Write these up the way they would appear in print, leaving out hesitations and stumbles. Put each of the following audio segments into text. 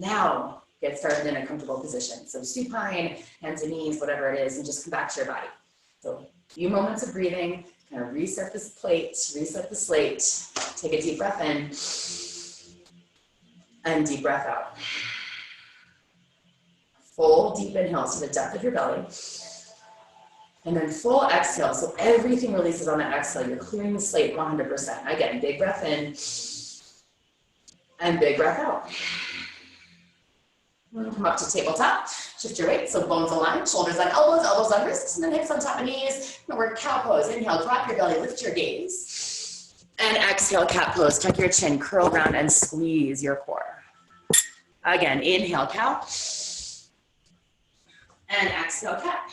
Now, get started in a comfortable position. So supine, hands and knees, whatever it is, and just come back to your body. So a few moments of breathing, kind of reset this plate, reset the slate. Take a deep breath in and deep breath out. Full deep inhale to the depth of your belly. And then full exhale, so everything releases on that exhale. You're clearing the slate 100%. Again, big breath in and big breath out. Come up to tabletop, shift your weight, so bones aligned, shoulders on elbows, elbows on wrists, and then hips on top of knees. And we're cow pose. Inhale, drop your belly, lift your gaze. And exhale, cat pose. Tuck your chin, curl around, and squeeze your core. Again, inhale, cow. And exhale, cat.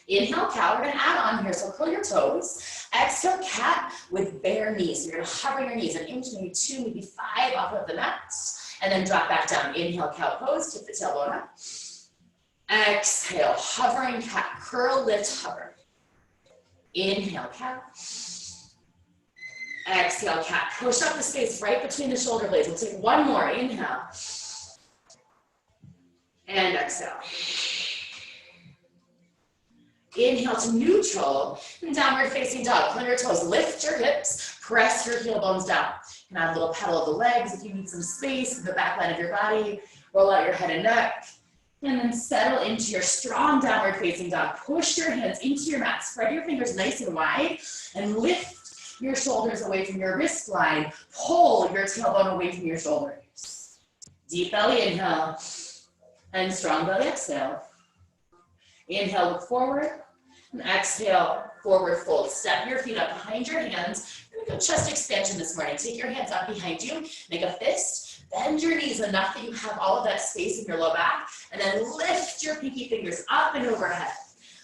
Inhale, cow. We're going to add on here, so curl your toes. Exhale, cat with bare knees. So you're going to hover your knees an inch, maybe 2, maybe 5 off of the mat. And then drop back down. Inhale, cow pose. Tip the tailbone up. Exhale, hovering cat. Curl, lift, hover. Inhale, cat. Exhale, cat. Push up the space right between the shoulder blades. We'll take one more. Inhale. And exhale. Inhale to neutral and downward facing dog. Point your toes, lift your hips, press your heel bones down. You can add a little pedal of the legs if you need some space in the back line of your body. Roll out your head and neck. And then settle into your strong downward facing dog. Push your hands into your mat. Spread your fingers nice and wide and lift your shoulders away from your wrist line. Pull your tailbone away from your shoulders. Deep belly inhale and strong belly exhale. Inhale, look forward, and exhale, forward fold. Step your feet up behind your hands. We're gonna go chest expansion this morning. Take your hands up behind you, make a fist, bend your knees enough that you have all of that space in your low back, and then lift your pinky fingers up and overhead.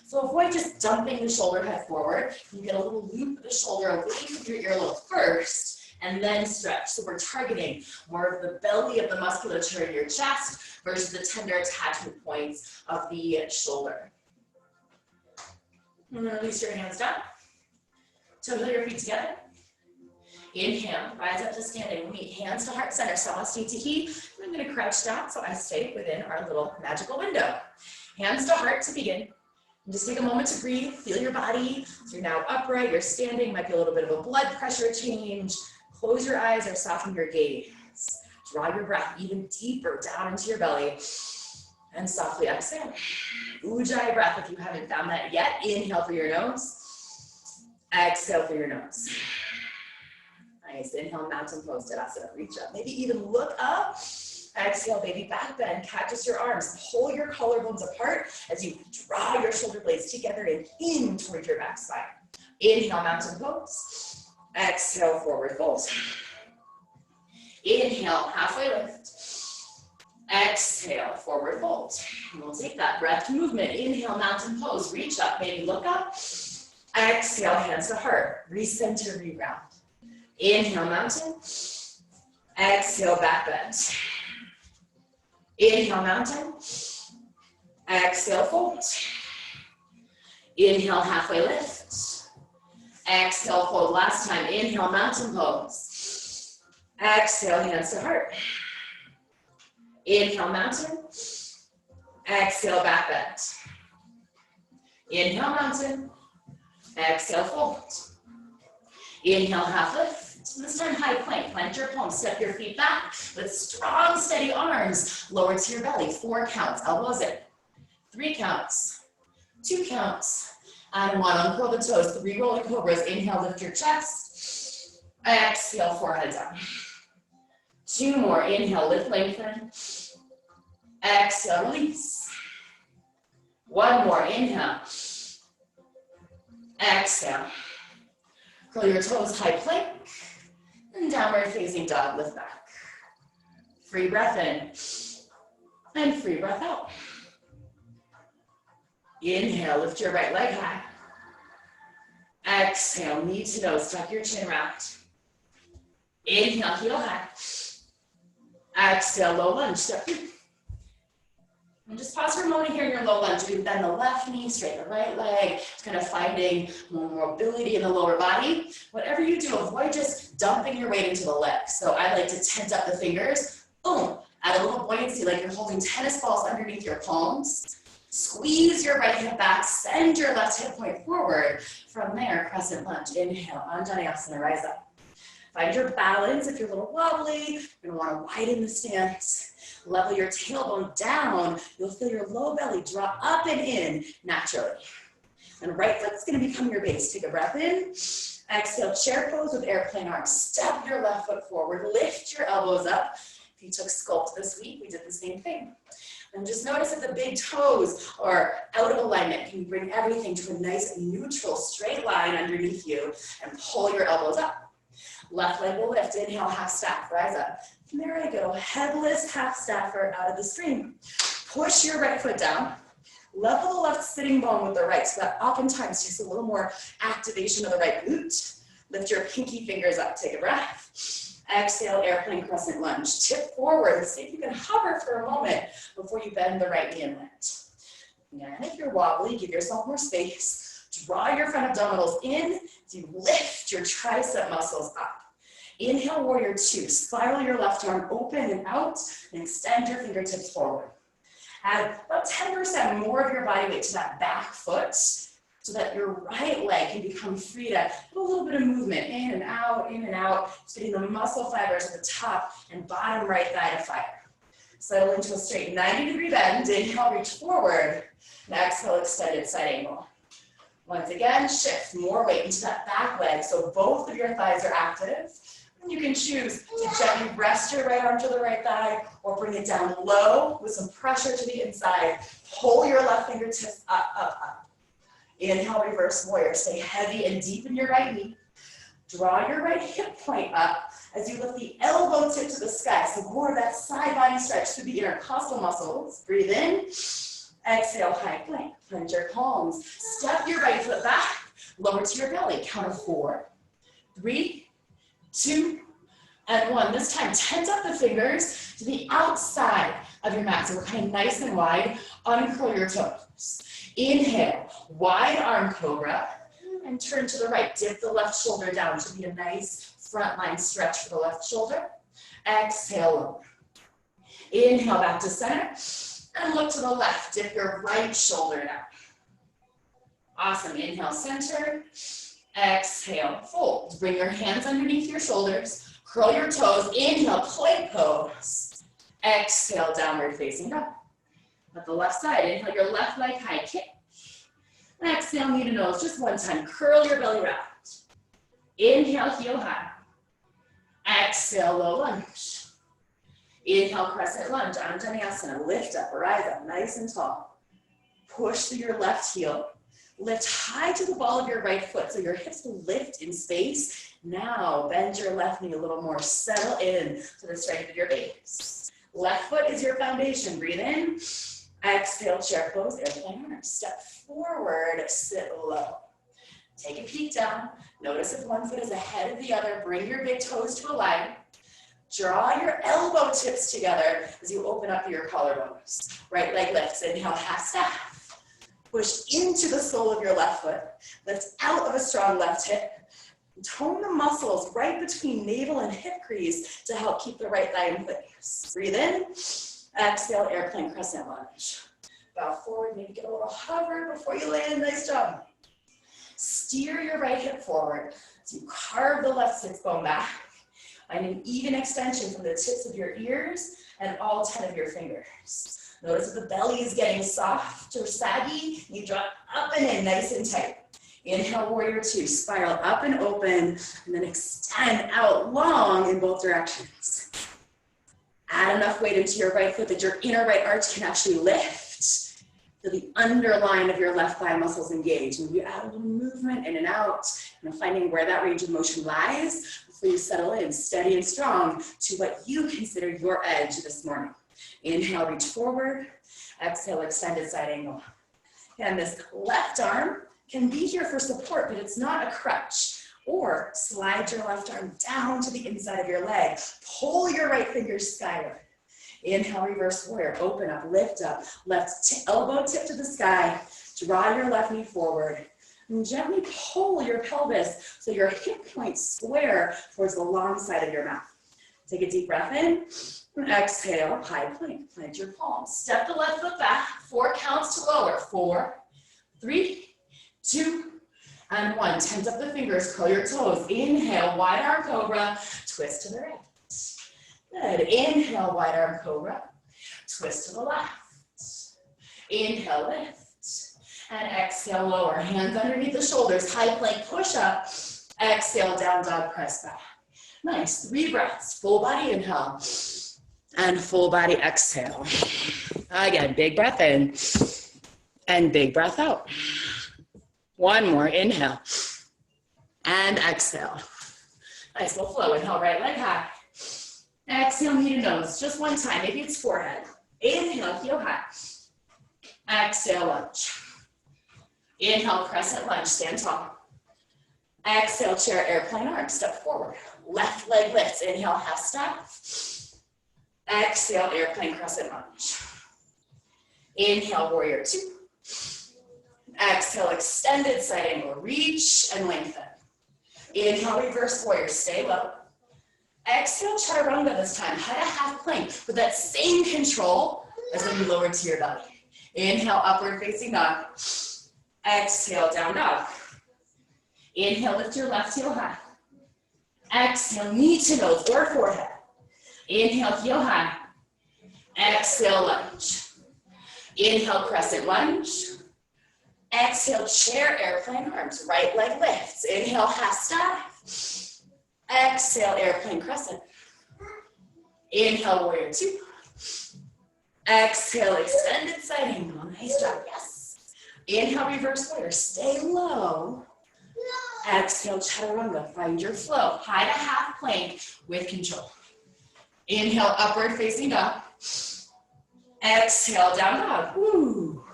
So avoid just dumping the shoulder head forward. You get a little loop of the shoulder away from your earlobe first, and then stretch. So we're targeting more of the belly of the musculature in your chest versus the tender attachment points of the shoulder. And then release your hands down. Toe heel your feet together. Inhale, rise up to standing. Meet hands to heart center, Samasthiti to heat. I'm going to crouch down so I stay within our little magical window. Hands to heart to begin. And just take a moment to breathe, feel your body. So you're now upright, you're standing, might be a little bit of a blood pressure change. Close your eyes or soften your gaze. Draw your breath even deeper down into your belly. And softly exhale. Ujjayi breath if you haven't found that yet. Inhale through your nose. Exhale through your nose. Nice. Inhale, mountain pose, Tadasana. Reach up. Maybe even look up. Exhale, baby back bend. Catch your arms. Pull your collarbones apart as you draw your shoulder blades together and in towards your back spine. Inhale, mountain pose. Exhale, forward fold. Inhale, halfway lift. Exhale, forward fold. And we'll take that breath movement. Inhale, mountain pose. Reach up, maybe look up. Exhale, hands to heart. Recenter, reground. Inhale, mountain. Exhale, back bend. Inhale, mountain. Exhale, fold. Inhale, halfway lift. Exhale, fold. Last time. Inhale, mountain pose. Exhale, hands to heart. Inhale, mountain. Exhale, back bend. Inhale, mountain. Exhale, fold. Inhale, half lift. This time, high plank. Plant your palms. Step your feet back with strong, steady arms. Lower to your belly. 4 counts. Elbows in. 3 counts. 2 counts. And 1. Uncurl the toes. 3 rolling cobras. Inhale, lift your chest. Exhale, forehead down. 2 more. Inhale, lift, lengthen. Exhale, release. 1 more. Inhale. Exhale. Curl your toes, high plank. And downward facing dog, lift back. Free breath in. And free breath out. Inhale, lift your right leg high. Exhale, knee to nose, tuck your chin wrapped. Inhale, heel high. Exhale, low lunge, step through. And just pause for a moment here in your low lunge. You can bend the left knee, straighten the right leg, just kind of finding more mobility in the lower body. Whatever you do, avoid just dumping your weight into the leg. So I like to tense up the fingers, boom, add a little buoyancy like you're holding tennis balls underneath your palms. Squeeze your right hip back, send your left hip point forward. From there, crescent lunge. Inhale, Anjaneyasana, rise up. Find your balance. If you're a little wobbly, you're gonna wanna widen the stance. Level your tailbone down. You'll feel your low belly draw up and in naturally. And right foot's gonna become your base. Take a breath in. Exhale, chair pose with airplane arms. Step your left foot forward. Lift your elbows up. If you took sculpt this week, we did the same thing. And just notice if the big toes are out of alignment. Can you bring everything to a nice neutral straight line underneath you and pull your elbows up. Left leg will lift. Inhale, half staff, rise up. There I go, headless half staffer out of the stream. Push your right foot down. Level the left sitting bone with the right, so that oftentimes takes a little more activation of the right glute. Lift your pinky fingers up, take a breath. Exhale, airplane crescent lunge. Tip forward, see if you can hover for a moment before you bend the right knee and lift. And if you're wobbly, give yourself more space. Draw your front abdominals in as you lift your tricep muscles up. Inhale, warrior two. Spiral your left arm open and out and extend your fingertips forward. Add about 10% more of your body weight to that back foot so that your right leg can become free to do a little bit of movement in and out, just getting the muscle fibers at the top and bottom right thigh to fire. Settle into a straight 90-degree bend. Inhale, reach forward. And exhale, extended side angle. Once again, shift more weight into that back leg so both of your thighs are active. You can choose to gently rest your right arm to the right thigh or bring it down low with some pressure to the inside. Pull your left fingertips up, up, up. Inhale, reverse warrior. Stay heavy and deep in your right knee. Draw your right hip point up as you lift the elbow tip to the sky. So more of that side body stretch through the intercostal muscles. Breathe in. Exhale, high plank. Plank your palms. Step your right foot back. Lower to your belly. Count of 4, 3, 2, and 1. This time, tense up the fingers to the outside of your mat. So we're kind of nice and wide. Uncurl your toes. Inhale, wide arm cobra, and turn to the right. Dip the left shoulder down. Should be a nice front line stretch for the left shoulder. Exhale, lower. Inhale, back to center, and look to the left. Dip your right shoulder down. Awesome. Inhale, center. Exhale, fold. Bring your hands underneath your shoulders. Curl your toes. Inhale, plank pose. Exhale, downward facing dog. Let the left side. Inhale, your left leg high kick. Exhale, knee to nose. Just one time. Curl your belly round. Inhale, heel high. Exhale, low lunge. Inhale, crescent lunge. Anjaneyasana. Lift up, rise up, nice and tall. Push through your left heel. Lift high to the ball of your right foot so your hips will lift in space. Now bend your left knee a little more. Settle in to the strength of your base. Left foot is your foundation. Breathe in. Exhale, chair pose, airplane arms. Step forward, sit low. Take a peek down. Notice if one foot is ahead of the other. Bring your big toes to align. Draw your elbow tips together as you open up your collarbones. Right leg lifts. Inhale, half staff. Push into the sole of your left foot. Lift out of a strong left hip. Tone the muscles right between navel and hip crease to help keep the right thigh in place. Breathe in. Exhale, airplane crescent lunge. Bow forward, maybe get a little hover before you land. Nice job. Steer your right hip forward. So you carve the left sits bone back. Find an even extension from the tips of your ears and all 10 of your fingers. Notice if the belly is getting soft or saggy, you drop up and in, nice and tight. Inhale, warrior two, spiral up and open, and then extend out long in both directions. Add enough weight into your right foot that your inner right arch can actually lift. So the underline of your left thigh muscles engage. And you add a little movement in and out, and finding where that range of motion lies before you settle in, steady and strong, to what you consider your edge this morning. Inhale, reach forward. Exhale, extended side angle. And this left arm can be here for support, but it's not a crutch. Or slide your left arm down to the inside of your leg. Pull your right fingers skyward. Inhale, reverse warrior. Open up, lift up. Left elbow tip to the sky. Draw your left knee forward. And gently pull your pelvis so your hip points square towards the long side of your mat. Take a deep breath in. And exhale, high plank. Plant your palms. Step the left foot back. 4 counts to lower. 4, 3, 2, and 1. Tense up the fingers, curl your toes. Inhale, wide arm cobra. Twist to the right. Good. Inhale, wide arm cobra. Twist to the left. Inhale, lift. And exhale, lower. Hands underneath the shoulders. High plank, push up. Exhale, down dog, press back. Nice. 3 breaths. Full body inhale. And full body exhale. Again, big breath in. And big breath out. 1 more. Inhale. And exhale. Nice. We'll flow. Inhale, right leg high. Exhale, knee to nose. Just 1 time. Maybe it's forehead. Inhale, heel high. Exhale, lunge. Inhale, crescent lunge. Stand tall. Exhale, chair, airplane arms. Step forward. Left leg lifts. Inhale, half step. Exhale, airplane crescent lunge. Inhale, warrior 2. Exhale, extended side angle. Reach and lengthen. Inhale, reverse warrior. Stay low. Exhale, chaturanga this time. High to half plank with that same control as when you lower to your belly. Inhale, upward facing dog. Exhale, down dog. Inhale, lift your left heel high. Exhale, knee to nose or forehead. Inhale, heel high. Exhale, lunge. Inhale, crescent lunge. Exhale, chair, airplane arms. Right leg lifts. Inhale, half step. Exhale, airplane crescent. Inhale, warrior 2. Exhale, extended side angle. Nice job, yes. Inhale, reverse warrior. Stay low. Exhale, chaturanga. Find your flow. High to half plank with control. Inhale, upward facing dog. Exhale, down dog. Woo.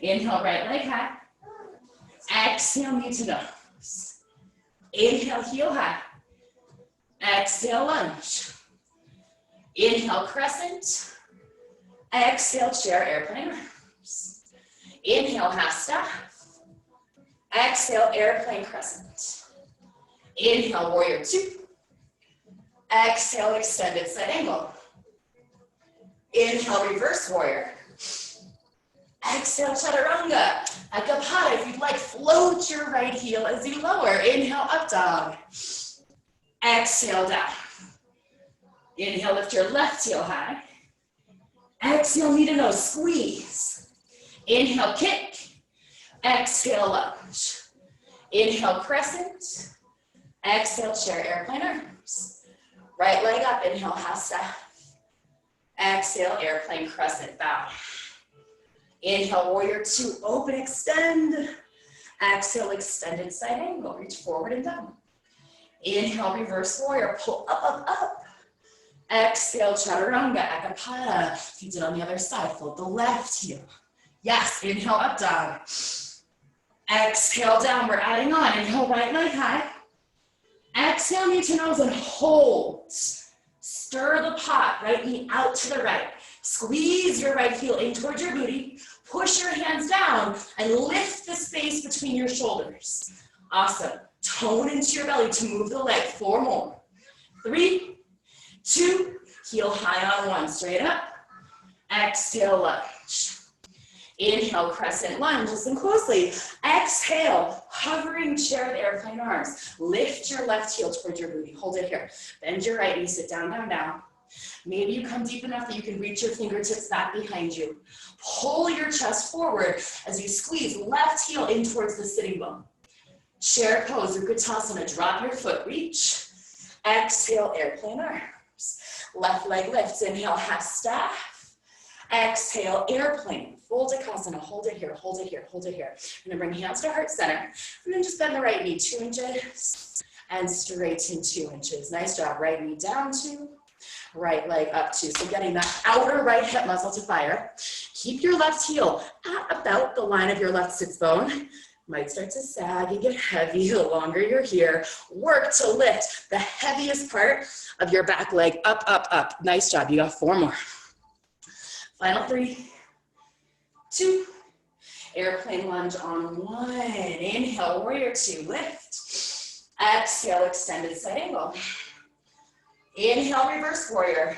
Inhale, right leg high. Exhale, knee to nose. Inhale, heel high. Exhale, lunge. Inhale, crescent. Exhale, chair, airplane arms. Inhale, half step. Exhale, airplane crescent. Inhale, warrior 2. Exhale, extended side angle. Inhale, reverse warrior. Exhale, chaturanga. Akapada, if you'd like, float your right heel as you lower. Inhale, up dog. Exhale, down. Inhale, lift your left heel high. Exhale, knee to nose, squeeze. Inhale, kick. Exhale, lunge. Inhale, crescent. Exhale, chair, airplane arms. Right leg up, inhale, half step. Exhale, airplane crescent, bow. Inhale, warrior 2, open, extend. Exhale, extended side angle, reach forward and down. Inhale, reverse warrior, pull up, up, up. Exhale, chaturanga, akapada. If you did on the other side, fold the left heel. Yes, inhale, up dog. Exhale, down, we're adding on. Inhale, right leg high. Exhale, knee to nose and hold. Stir the pot, right knee out to the right. Squeeze your right heel in towards your booty. Push your hands down and lift the space between your shoulders. Awesome. Tone into your belly to move the leg. 4 more. 3, 2, heel high on 1. Straight up. Exhale, lunge. Inhale, crescent lunge. Listen closely. Exhale, hovering chair with airplane arms. Lift your left heel towards your booty. Hold it here. Bend your right knee. Sit down, down, down. Maybe you come deep enough that you can reach your fingertips back behind you. Pull your chest forward as you squeeze left heel in towards the sitting bone. Chair pose, Utkatasana. Drop your foot, reach. Exhale, airplane arms. Left leg lifts. Inhale, half staff. Exhale, airplane. Full Utkatasana. Hold it here, hold it here, hold it here. And then bring hands to heart center. And then just bend the right knee 2 inches and straighten 2 inches. Nice job. Right knee down 2. Right leg up 2. So getting that outer right hip muscle to fire. Keep your left heel at about the line of your left sits bone. Might start to sag and get heavy the longer you're here. Work to lift the heaviest part of your back leg up, up, up. Nice job. You got 4 more. Final 3, 2, airplane lunge on 1. Inhale, warrior 2, lift. Exhale, extended side angle. Inhale, reverse warrior.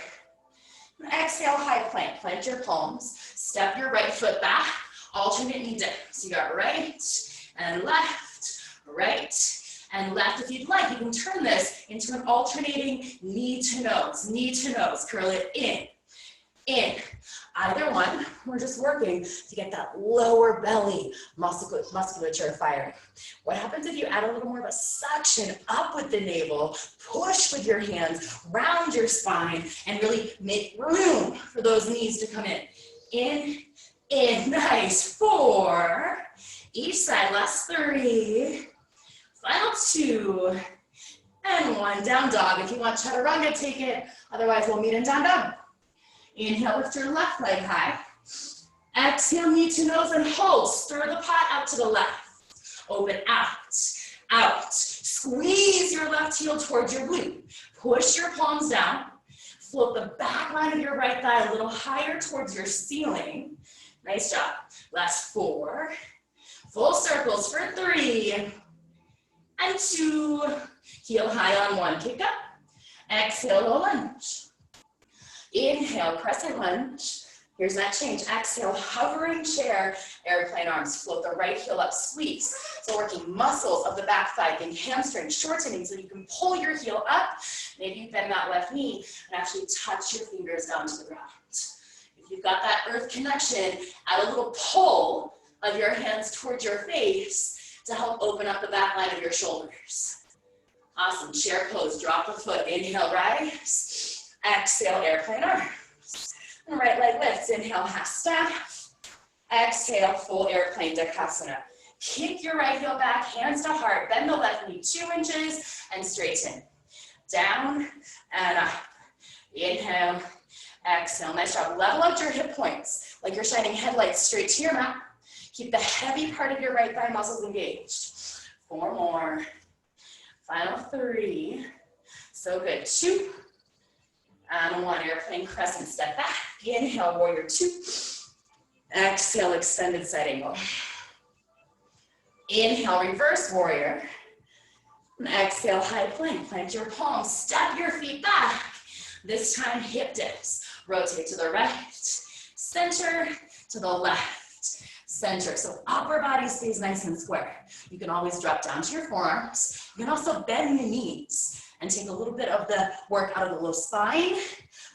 Exhale, high plank. Plant your palms. Step your right foot back. Alternate knee dip. So you got right and left, right and left. If you'd like, you can turn this into an alternating knee to nose. Curl it in. Either one, we're just working to get that lower belly musculature firing. What happens if you add a little more of a suction up with the navel, push with your hands, round your spine, and really make room for those knees to come in, nice, 4, each side, last 3, final 2, and 1, down dog. If you want chaturanga, take it, otherwise we'll meet in down dog. Inhale, lift your left leg high. Exhale, knee to nose and hold. Stir the pot out to the left. Open out. Squeeze your left heel towards your glute. Push your palms down. Float the back line of your right thigh a little higher towards your ceiling. Nice job. Last 4. Full circles for 3 and 2. Heel high on 1. Kick up. Exhale, low lunge. Inhale, crescent lunge. Here's that change. Exhale, hovering chair, airplane arms. Float the right heel up, squeeze. So working muscles of the back thigh, think hamstring, shortening so you can pull your heel up. Maybe you bend that left knee and actually touch your fingers down to the ground. If you've got that earth connection, add a little pull of your hands towards your face to help open up the back line of your shoulders. Awesome, chair pose, drop the foot, inhale, rise. Exhale, airplane arms. And right leg lifts. Inhale, half staff. Exhale, full airplane Dakasana. Kick your right heel back, hands to heart. Bend the left knee 2 inches and straighten. Down and up. Inhale, exhale. Nice job. Level out your hip points like you're shining headlights straight to your mat. Keep the heavy part of your right thigh muscles engaged. 4 more. Final 3. So good. 2. And 1, airplane crescent, step back. Inhale, warrior 2. Exhale, extended side angle. Inhale, reverse warrior. And exhale, high plank. Plant your palms, step your feet back. This time, hip dips. Rotate to the right, center, to the left, center. So upper body stays nice and square. You can always drop down to your forearms. You can also bend the knees and take a little bit of the work out of the low spine.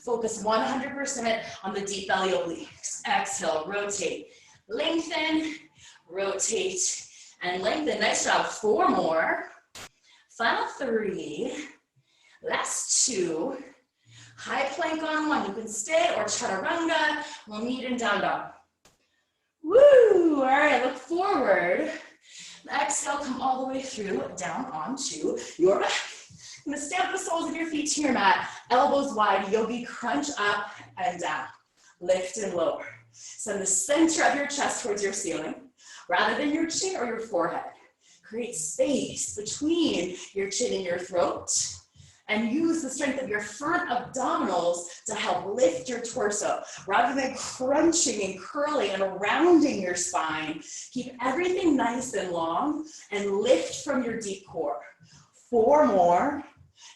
Focus 100% on the deep belly obliques. Exhale, rotate, lengthen, rotate, and lengthen. Nice job. 4 more. Final 3. Last 2. High plank on 1. You can stay or chaturanga. We'll meet in down dog. Woo! All right, look forward. Exhale, come all the way through, down onto your back. I'm gonna stamp the soles of your feet to your mat, elbows wide, yogi crunch up and down, lift and lower. Send the center of your chest towards your ceiling, rather than your chin or your forehead. Create space between your chin and your throat, and use the strength of your front abdominals to help lift your torso. Rather than crunching and curling and rounding your spine, keep everything nice and long and lift from your deep core. 4 more.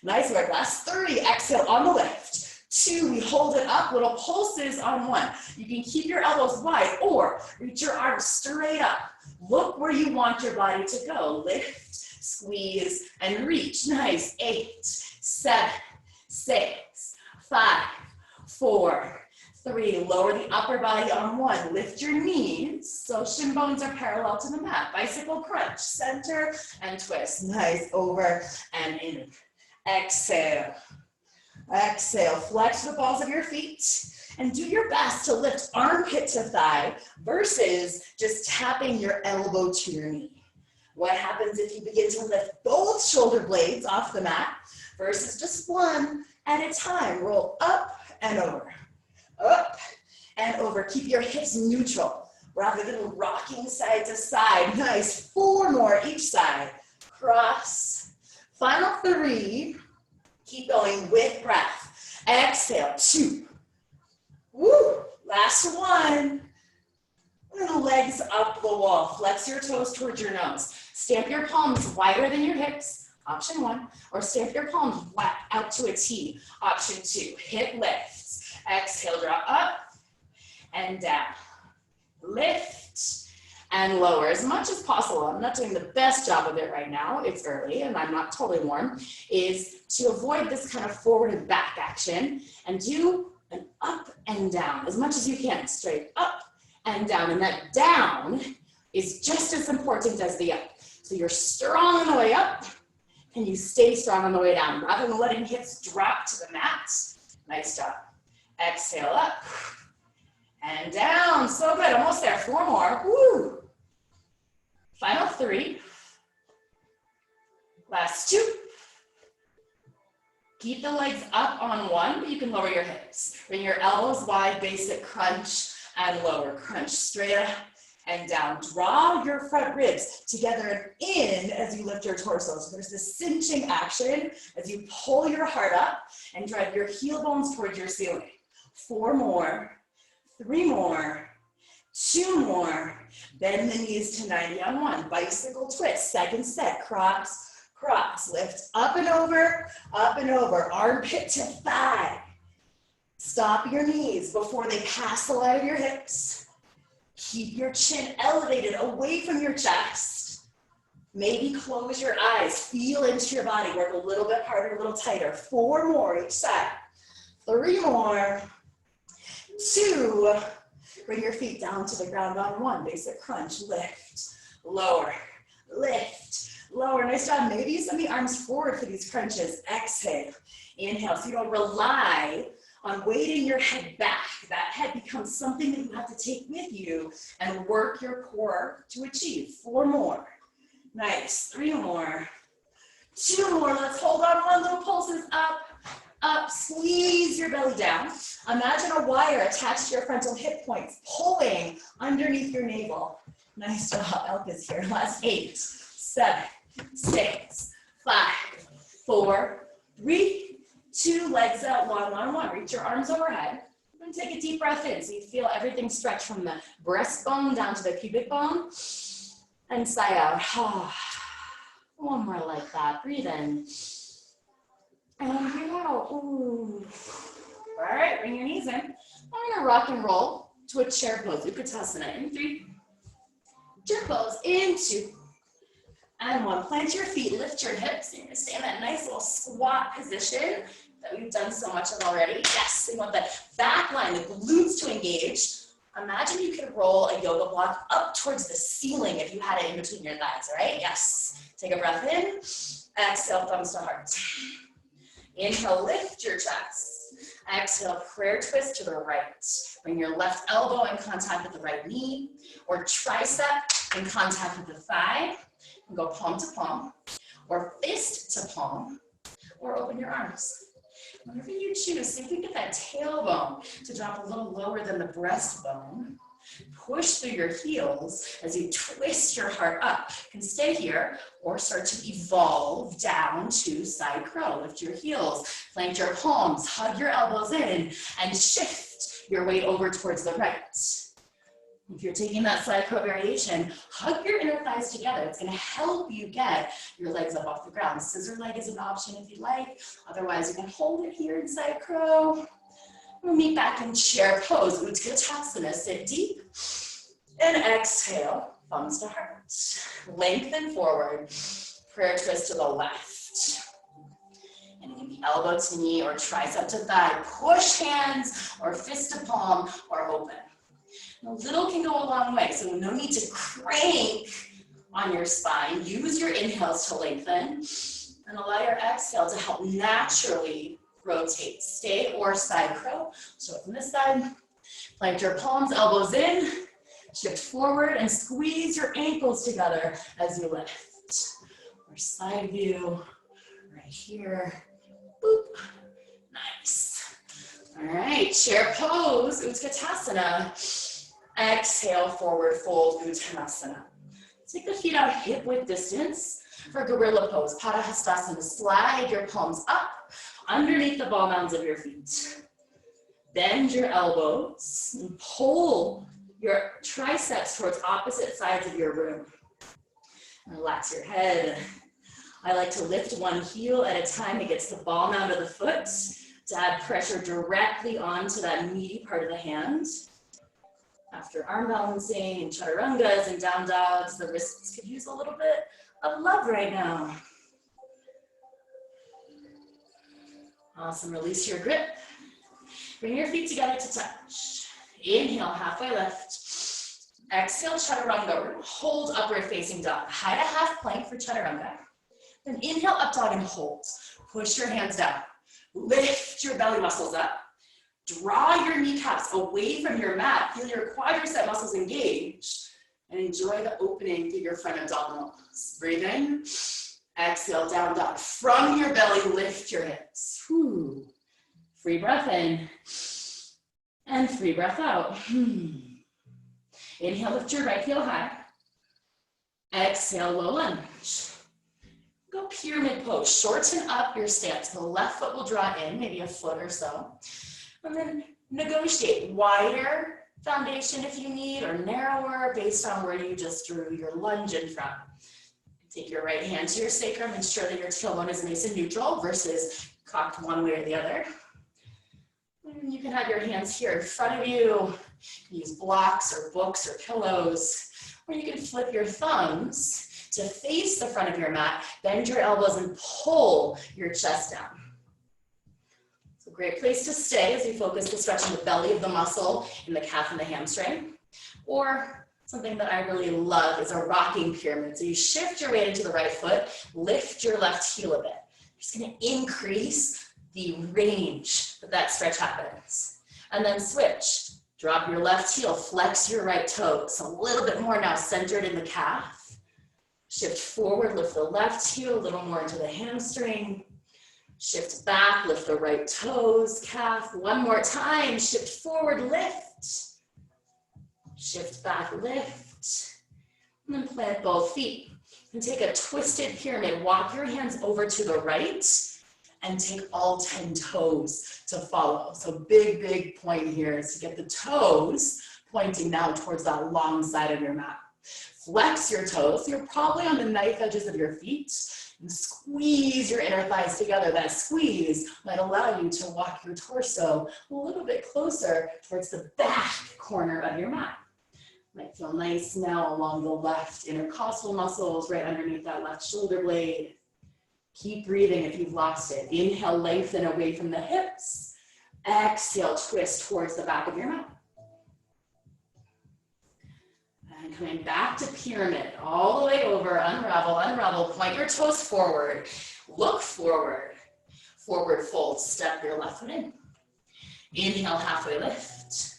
Nice work. Last 3. Exhale on the lift. 2. We hold it up. Little pulses on 1. You can keep your elbows wide or reach your arms straight up. Look where you want your body to go. Lift, squeeze, and reach. Nice. 8, 7, 6, 5, 4, 3. Lower the upper body on 1. Lift your knees so shin bones are parallel to the mat. Bicycle crunch. Center and twist. Nice. Over and in. Exhale. Exhale. Flex the balls of your feet and do your best to lift armpit to thigh versus just tapping your elbow to your knee. What happens if you begin to lift both shoulder blades off the mat versus just one at a time? Roll up and over. Up and over. Keep your hips neutral rather than rocking side to side. Nice. 4 more each side. Cross. Final 3. Keep going with breath. Exhale. 2. Woo. Last one. And legs up the wall. Flex your toes towards your nose. Stamp your palms wider than your hips, option 1, or stamp your palms out to a T, option 2. Hip lifts. Exhale, draw up and down. Lift and lower as much as possible. I'm not doing the best job of it right now. It's early and I'm not totally warm. Is to avoid this kind of forward and back action and do an up and down as much as you can. Straight up and down. And that down is just as important as the up. So you're strong on the way up and you stay strong on the way down rather than letting hips drop to the mat. Nice job. Exhale up and down. So good. Almost there. 4 more. Woo. Final 3. Last 2. Keep the legs up on 1, but you can lower your hips. Bring your elbows wide, basic crunch and lower. Crunch straight up and down. Draw your front ribs together and in as you lift your torso. So there's this cinching action as you pull your heart up and drive your heel bones towards your ceiling. 4 more, 3 more, 2 more. Bend the knees to 90 on 1. Bicycle twist, second set, cross, cross. Lift up and over, armpit to thigh. Stop your knees before they pass the line of your hips. Keep your chin elevated away from your chest. Maybe close your eyes, feel into your body, work a little bit harder, a little tighter. 4 more each side. 3 more. 2. Bring your feet down to the ground on 1. Basic crunch, lift, lower, lift, lower. Nice job. Maybe you send the arms forward for these crunches. Exhale, inhale. So you don't rely on weighting your head back. That head becomes something that you have to take with you and work your core to achieve. 4 more. Nice. 3 more. 2 more. Let's hold on. 1 little pulses up, up. Squeeze your belly down. Imagine a wire attached to your frontal hip points, pulling underneath your navel. Nice job. Elka's here. Last 8, 7, 6, 5, 4, 3, 2, legs out, long on 1. Reach your arms overhead. And take a deep breath in so you feel everything stretch from the breastbone down to the pubic bone. And sigh out. 1 more like that. Breathe in. And breathe out. Ooh. All right, bring your knees in. I'm gonna rock and roll to a chair pose. Utkatasana in 3. Chair pose in 2. And 1. Plant your feet, lift your hips. You're gonna stay in that nice little squat position that we've done so much of already. Yes, we want the back line, the glutes to engage. Imagine you could roll a yoga block up towards the ceiling if you had it in between your thighs, all right? Yes. Take a breath in. Exhale, thumbs to heart. Inhale, lift your chest. Exhale, prayer twist to the right. Bring your left elbow in contact with the right knee, or tricep in contact with the thigh. And go palm to palm, or fist to palm, or open your arms. Whatever you choose, see if you get that tailbone to drop a little lower than the breastbone. Push through your heels as you twist your heart up. You can stay here or start to evolve down to side crow. Lift your heels, plant your palms, hug your elbows in, and shift your weight over towards the right. If you're taking that side crow variation, hug your inner thighs together. It's going to help you get your legs up off the ground. Scissor leg is an option if you'd like. Otherwise, you can hold it here in side crow. We'll meet back in chair pose. Utkatasana. Sit deep. And exhale. Thumbs to heart. Lengthen forward. Prayer twist to the left. And it can be elbow to knee or tricep to thigh. Push hands or fist to palm or open. A little can go a long way, so no need to crank on your spine. Use your inhales to lengthen and allow your exhale to help naturally rotate. Stay or side crow. So from this side, plant your palms, elbows in, shift forward and squeeze your ankles together as you lift. Or side view, right here. Boop. Nice. All right, chair pose, Utkatasana. Exhale, forward fold, Uttanasana. Take the feet out hip width distance for gorilla pose. Padahastasana. Slide your palms up underneath the ball mounds of your feet. Bend your elbows and pull your triceps towards opposite sides of your room. Relax your head. I like to lift one heel at a time to get to the ball mound of the foot, to add pressure directly onto that meaty part of the hand. After arm balancing and chaturangas and down dogs, the wrists could use a little bit of love right now. Awesome, release your grip. Bring your feet together to touch. Inhale, halfway lift. Exhale, chaturanga. Hold upward facing dog. High to half plank for chaturanga. Then inhale, up dog and hold. Push your hands down. Lift your belly muscles up. Draw your kneecaps away from your mat. Feel your quadricep muscles engage. And enjoy the opening through your front abdominals. Breathe in. Exhale, down dog. From your belly, lift your hips. Whew. Free breath in. And free breath out. Inhale, lift your right heel high. Exhale, low lunge. Go pyramid pose. Shorten up your stance. The left foot will draw in, maybe a foot or so. And then negotiate. Wider foundation if you need, or narrower based on where you just drew your lunge in from. Take your right hand to your sacrum. Ensure that your tailbone is nice and neutral versus cocked one way or the other. And you can have your hands here in front of you. Use blocks or books or pillows. Or you can flip your thumbs to face the front of your mat. Bend your elbows and pull your chest down. It's a great place to stay as you focus to stretching the belly of the muscle in the calf and the hamstring. Or something that I really love is a rocking pyramid. So you shift your weight into the right foot, lift your left heel a bit. You're just gonna increase the range that stretch happens. And then switch. Drop your left heel, flex your right toes. A little bit more now centered in the calf. Shift forward, lift the left heel a little more into the hamstring. Shift back, lift the right toes, calf. One more time, shift forward, lift. Shift back, lift. And then plant both feet. And take a twisted pyramid. Walk your hands over to the right and take all 10 toes to follow. So big point here is to get the toes pointing down towards that long side of your mat. Flex your toes. You're probably on the knife edges of your feet. And squeeze your inner thighs together. That squeeze might allow you to walk your torso a little bit closer towards the back corner of your mat. Might feel nice now along the left intercostal muscles, right underneath that left shoulder blade. Keep breathing if you've lost it. Inhale, lengthen away from the hips. Exhale, twist towards the back of your mat. And coming back to pyramid, all the way over, unravel, unravel, point your toes forward, look forward, forward fold, step your left foot in. Inhale, halfway lift.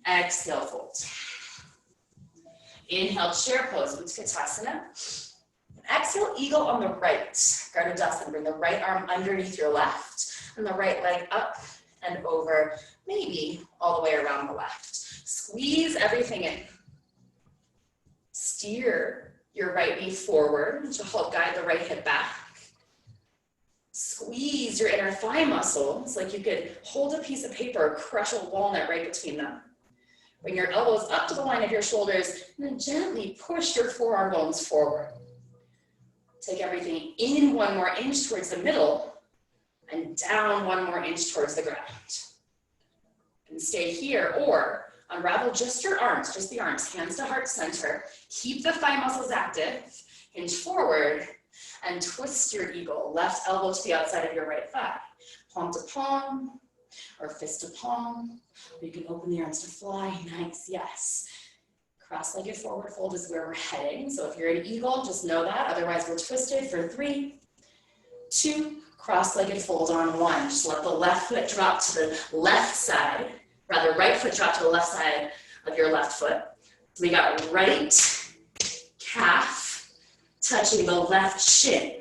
Exhale, fold. Inhale, chair pose, Utkatasana. Exhale, eagle on the right, Gardadasana. Bring the right arm underneath your left and the right leg up and over, maybe all the way around the left. Squeeze everything in. Steer your right knee forward to help guide the right hip back. Squeeze your inner thigh muscles like you could hold a piece of paper or crush a walnut right between them. Bring your elbows up to the line of your shoulders and then gently push your forearm bones forward. Take everything in 1 more inch towards the middle and down 1 more inch towards the ground. And stay here or unravel just your arms, just the arms, hands to heart center. Keep the thigh muscles active, hinge forward, and twist your eagle. Left elbow to the outside of your right thigh. Palm to palm, or fist to palm. Or you can open the arms to fly. Nice, yes. Cross-legged forward fold is where we're heading. So if you're an eagle, just know that. Otherwise, we're twisted for 3, 2, cross-legged fold on 1. Just let the left foot drop to the left side. Rather, right foot drop to the left side of your left foot. So we got right calf touching the left shin.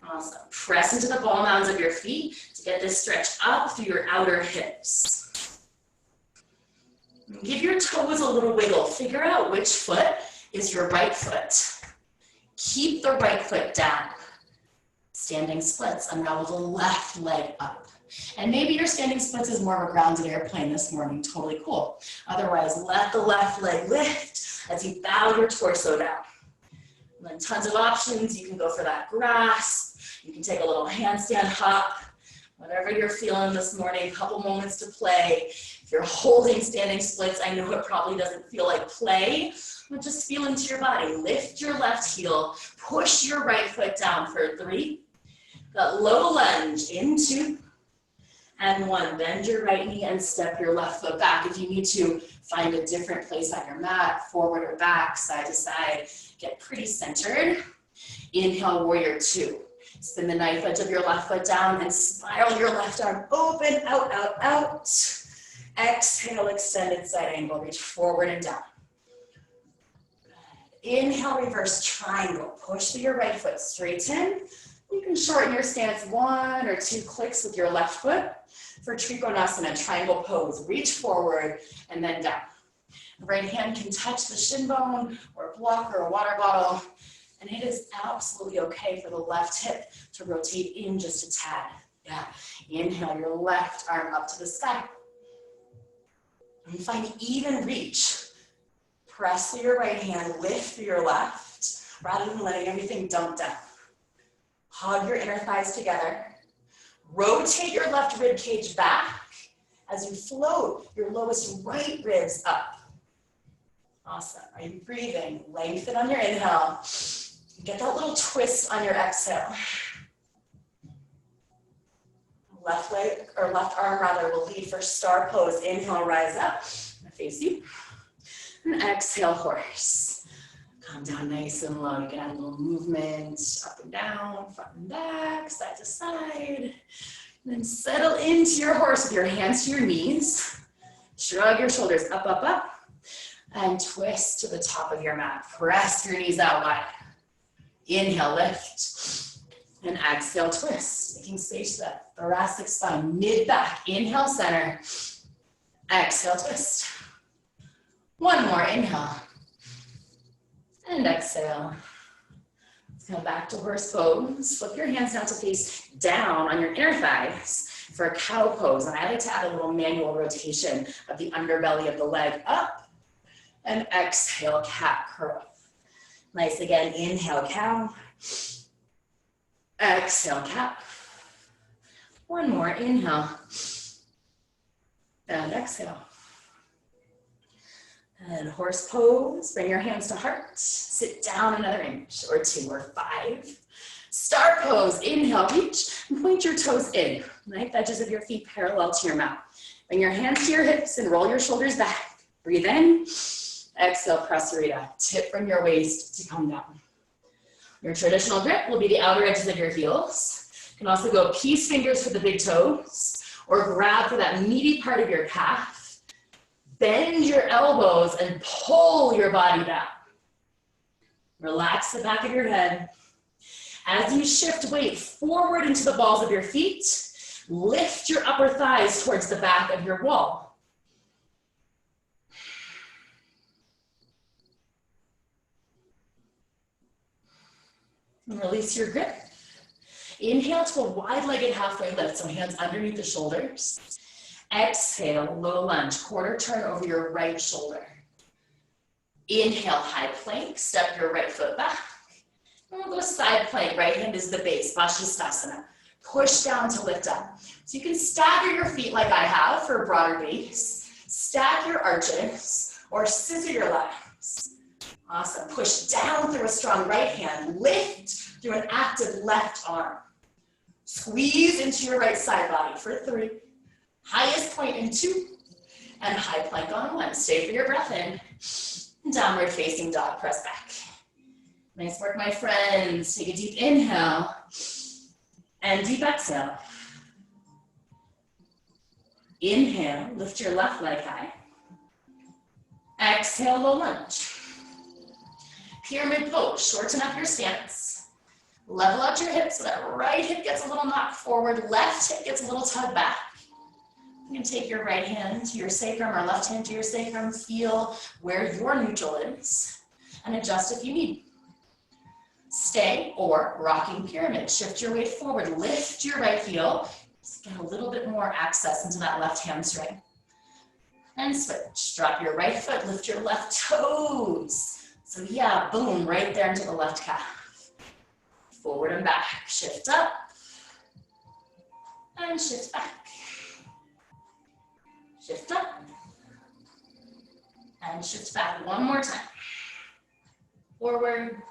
Awesome. Press into the ball mounds of your feet to get this stretch up through your outer hips. Give your toes a little wiggle. Figure out which foot is your right foot. Keep the right foot down. Standing splits. Unravel the left leg up. And maybe your standing splits is more of a grounded airplane this morning, totally cool. Otherwise, let the left leg lift as you bow your torso down. And then tons of options. You can go for that grasp. You can take a little handstand hop. Whatever you're feeling this morning, a couple moments to play. If you're holding standing splits, I know it probably doesn't feel like play, but just feel into your body. Lift your left heel, push your right foot down for 3. Got low lunge in 2 and 1. Bend your right knee and step your left foot back. If you need to, find a different place on your mat, forward or back, side to side. Get pretty centered. Inhale, warrior 2. Spin the knife edge of your left foot down and spiral your left arm open, out, out, out. Exhale, extended side angle, reach forward and down. Inhale, reverse triangle. Push your right foot straighten. You can shorten your stance 1 or 2 clicks with your left foot. For Trikonasana, triangle pose, reach forward and then down. The right hand can touch the shin bone or a block or a water bottle. And it is absolutely okay for the left hip to rotate in just a tad. Yeah. Inhale your left arm up to the sky. And find even reach. Press through your right hand, lift through your left, rather than letting everything dump down. Hug your inner thighs together. Rotate your left rib cage back as you float your lowest right ribs up. Awesome. Are you breathing? Lengthen on your inhale. Get that little twist on your exhale. Left leg, or left arm rather, will lead for star pose. Inhale, rise up. Face you. And exhale, horse. Come down nice and low. You can add a little movement up and down, front and back, side to side. And then settle into your horse with your hands to your knees. Shrug your shoulders up, up, up. And twist to the top of your mat. Press your knees out wide. Inhale, lift. And exhale, twist. Making space for that thoracic spine. Mid-back. Inhale, center. Exhale, twist. One more, inhale. And exhale. Let's go back to horse pose. Flip your hands down to face down on your inner thighs for a cow pose. And I like to add a little manual rotation of the underbelly of the leg up. And exhale, cat curl. Nice again, inhale, cow. Exhale, cat. One more, inhale. And exhale. And horse pose, bring your hands to heart. Sit down another inch or 2 or 5. Star pose, inhale, reach, and point your toes in. Knife edges of your feet parallel to your mat. Bring your hands to your hips and roll your shoulders back. Breathe in. Exhale, prasarita. Tip from your waist to come down. Your traditional grip will be the outer edges of your heels. You can also go peace fingers for the big toes or grab for that meaty part of your calf. Bend your elbows and pull your body down. Relax the back of your head. As you shift weight forward into the balls of your feet, lift your upper thighs towards the back of your wall. And release your grip. Inhale to a wide-legged halfway lift, so hands underneath the shoulders. Exhale, low lunge, quarter turn over your right shoulder. Inhale, high plank, step your right foot back. And we'll go side plank, right hand is the base, Vashisthasana. Push down to lift up. So you can stagger your feet like I have for a broader base. Stack your arches or scissor your legs. Awesome. Push down through a strong right hand. Lift through an active left arm. Squeeze into your right side body for 3. Highest point in 2. And high plank on 1. Stay for your breath in. Downward facing dog, press back. Nice work, my friends. Take a deep inhale. And deep exhale. Inhale, lift your left leg high. Exhale, low lunge. Pyramid pose, shorten up your stance. Level out your hips so that right hip gets a little knock forward, left hip gets a little tug back. You can take your right hand to your sacrum or left hand to your sacrum, feel where your neutral is, and adjust if you need. Stay or rocking pyramid. Shift your weight forward, lift your right heel, Just get a little bit more access into that left hamstring. And switch. Drop your right foot, lift your left toes. So yeah, boom, right there into the left calf. Forward and back. Shift up. And shift back. Shift up. And shift back one more time. Forward.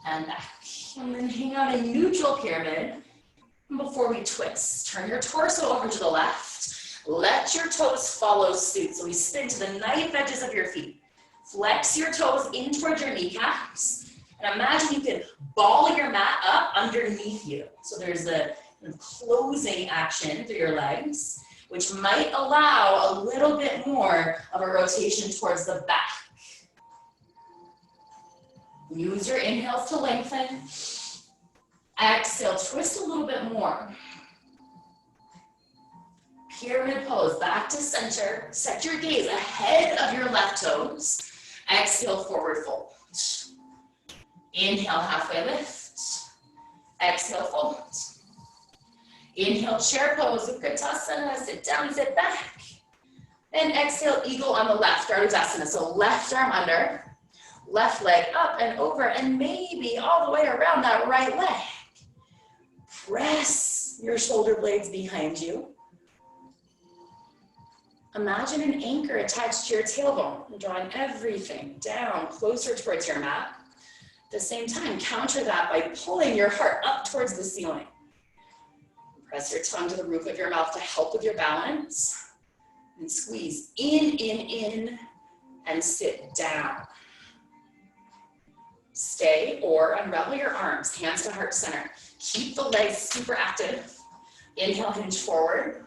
And back. And then hang out in neutral pyramid. And before we twist, turn your torso over to the left. Let your toes follow suit. So we spin to the knife edges of your feet. Flex your toes in towards your kneecaps. And imagine you can ball your mat up underneath you. So there's a closing action through your legs, which might allow a little bit more of a rotation towards the back. Use your inhales to lengthen. Exhale, twist a little bit more. Pyramid pose, back to center. Set your gaze ahead of your left toes. Exhale, forward fold. Inhale, halfway lift. Exhale, fold. Inhale, chair pose with Kritasana. Sit down, sit back. And exhale, eagle on the left, Ardhasana. So left arm under, left leg up and over, and maybe all the way around that right leg. Press your shoulder blades behind you. Imagine an anchor attached to your tailbone, drawing everything down closer towards your mat. At the same time, counter that by pulling your heart up towards the ceiling. Press your tongue to the roof of your mouth to help with your balance. And squeeze in, and sit down. Stay or unravel your arms, hands to heart center. Keep the legs super active. Inhale, hinge forward.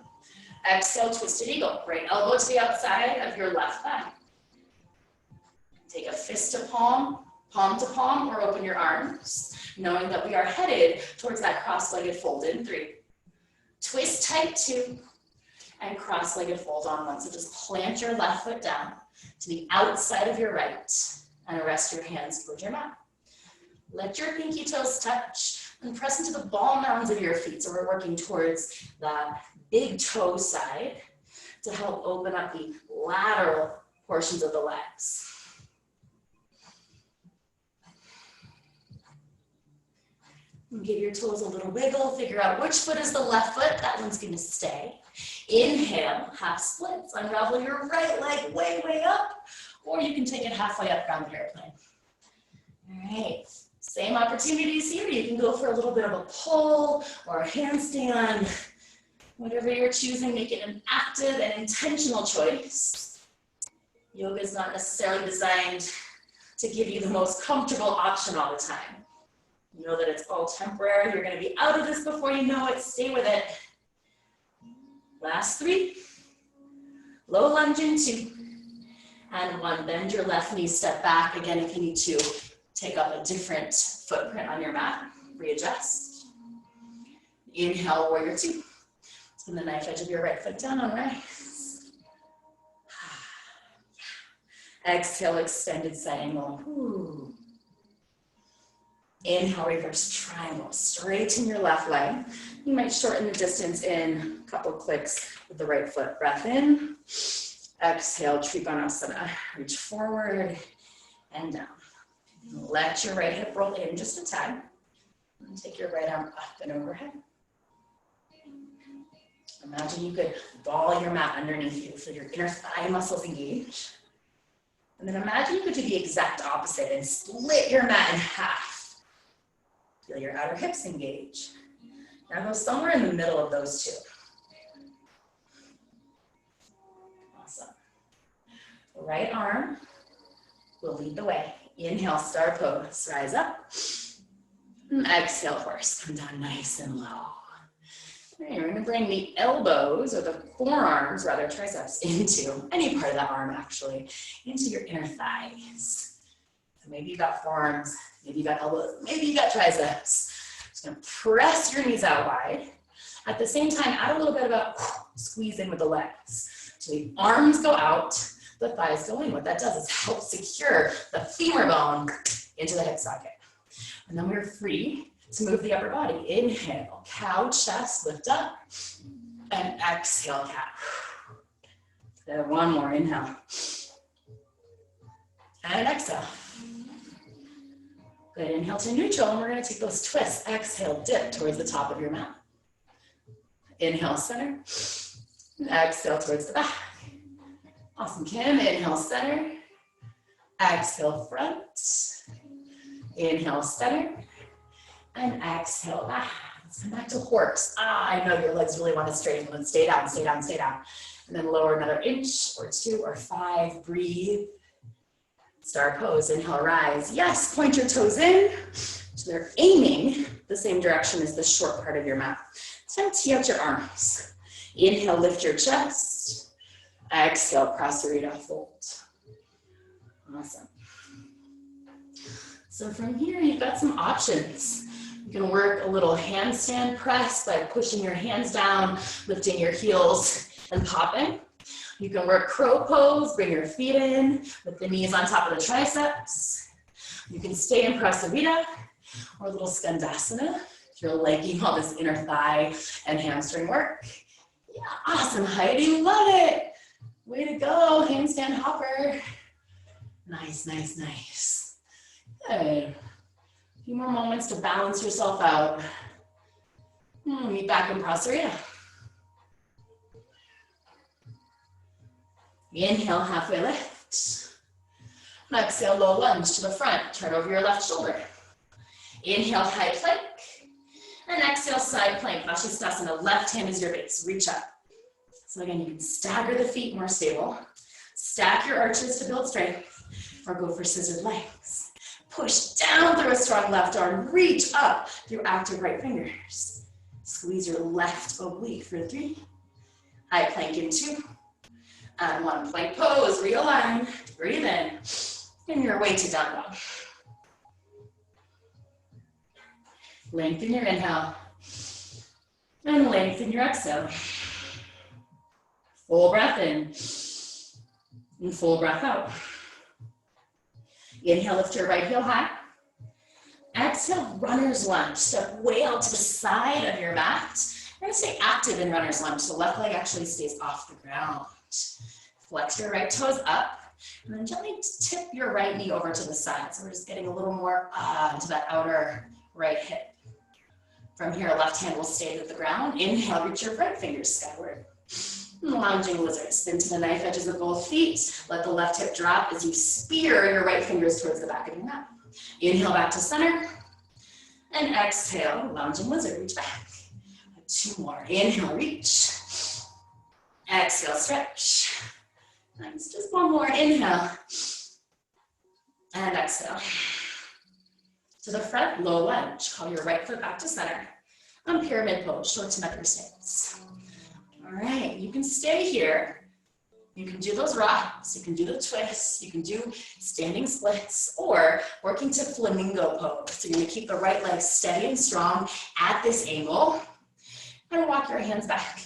Exhale, twisted eagle. Right elbow to the outside of your left thigh. Take a fist to palm, palm to palm, or open your arms, knowing that we are headed towards that cross-legged fold in 3. Twist tight 2, and cross-legged fold on 1. So just plant your left foot down to the outside of your right, and rest your hands towards your mat. Let your pinky toes touch, and press into the ball mounds of your feet. So we're working towards the big toe side to help open up the lateral portions of the legs. And give your toes a little wiggle, figure out which foot is the left foot, that one's gonna stay. Inhale, half splits, unravel your right leg way, way up, or you can take it halfway up around the airplane. All right, same opportunities here. You can go for a little bit of a pull or a handstand. Whatever you're choosing, make it an active and intentional choice. Yoga is not necessarily designed to give you the most comfortable option all the time. Know that it's all temporary. You're going to be out of this before you know it. Stay with it. Last 3. Low lunge in 2. And 1. Bend your left knee, step back. Again, if you need to take up a different footprint on your mat, readjust. Inhale, warrior 2. Spin the knife edge of your right foot down on rise. Exhale, extended side angle. Ooh. Inhale, reverse triangle. Straighten your left leg. You might shorten the distance in a couple clicks with the right foot. Breath in. Exhale, Trikonasana. Reach forward and down. Let your right hip roll in just a tad. And take your right arm up and overhead. Imagine you could ball your mat underneath you so your inner thigh muscles engage. And then imagine you could do the exact opposite and split your mat in half. Feel your outer hips engage. Now go somewhere in the middle of those 2. Awesome. Right arm will lead the way. Inhale, star pose, rise up. And exhale, horse, come down nice and low. Right, we're gonna bring the elbows, or the forearms, rather triceps, into any part of that arm actually, into your inner thighs. So maybe you got forearms, maybe you got elbows, maybe you got triceps. Just gonna press your knees out wide. At the same time, add a little bit of a squeeze in with the legs. So the arms go out, the thighs go in. What that does is help secure the femur bone into the hip socket. And then we're free to move the upper body. Inhale, cow chest, lift up, and exhale, cat. Good, one more, inhale. And exhale. Good, inhale to neutral, and we're gonna take those twists. Exhale, dip towards the top of your mat. Inhale, center. Exhale towards the back. Awesome, Kim. Inhale, center. Exhale, front. Inhale, center. And exhale, back. Let's come back to horse. I know your legs really want to straighten. Let's stay down, stay down, stay down. And then lower another inch or 2 or 5. Breathe. Star pose. Inhale, rise. Yes, point your toes in. So they're aiming the same direction as the short part of your mat. So tee out your arms. Inhale, lift your chest. Exhale, Prasarita, fold. Awesome. So from here, you've got some options. You can work a little handstand press by pushing your hands down, lifting your heels, and popping. You can work crow pose, bring your feet in with the knees on top of the triceps. You can stay in Prasarita or a little Skandasana if you're liking all this inner thigh and hamstring work. Yeah, awesome, Heidi, love it. Way to go, handstand hopper. Nice, nice, nice. Good. A few more moments to balance yourself out. Meet back in Prasarita. Inhale, halfway lift. And exhale, low lunge to the front. Turn over your left shoulder. Inhale, high plank. And exhale, side plank. Vashisthasana. Left hand is your base. Reach up. So again, you can stagger the feet more stable. Stack your arches to build strength. Or go for scissored legs. Push down through a strong left arm. Reach up through active right fingers. Squeeze your left oblique for 3. High plank in 2. And 1. Plank pose. Realign. Breathe in. And your way to down dog. Lengthen your inhale. And lengthen your exhale. Full breath in. And full breath out. Inhale, lift your right heel high. Exhale, runner's lunge. Step way out to the side of your mat. You're gonna stay active in runner's lunge. So left leg actually stays off the ground. Flex your right toes up. And then gently tip your right knee over to the side. So we're just getting a little more into that outer right hip. From here, left hand will stay to the ground. Inhale, reach your right fingers skyward. Lounging lizard. Spin to the knife edges of both feet. Let the left hip drop as you spear your right fingers towards the back of your mat. Inhale back to center. And exhale, lounging lizard. Reach back. 2 more. Inhale, reach. Exhale, stretch. Nice. Just 1 more. Inhale. And exhale. To the front, low lunge. Call your right foot back to center. On pyramid pose, short to neck stance. All right, you can stay here. You can do those rocks, you can do the twists, you can do standing splits, or working to flamingo pose. So you're gonna keep the right leg steady and strong at this angle, and walk your hands back.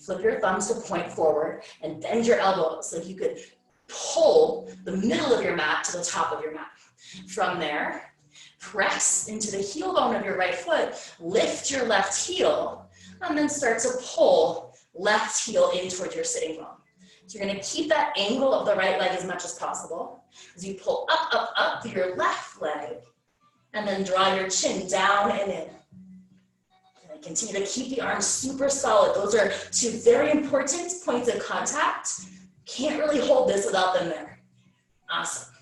Flip your thumbs to point forward, and bend your elbows so you could pull the middle of your mat to the top of your mat. From there, press into the heel bone of your right foot, lift your left heel, and then start to pull left heel in towards your sitting bone. So you're gonna keep that angle of the right leg as much as possible as you pull up, up, up through your left leg, and then draw your chin down and in. And then continue to keep the arms super solid. Those are 2 very important points of contact. Can't really hold this without them there. Awesome.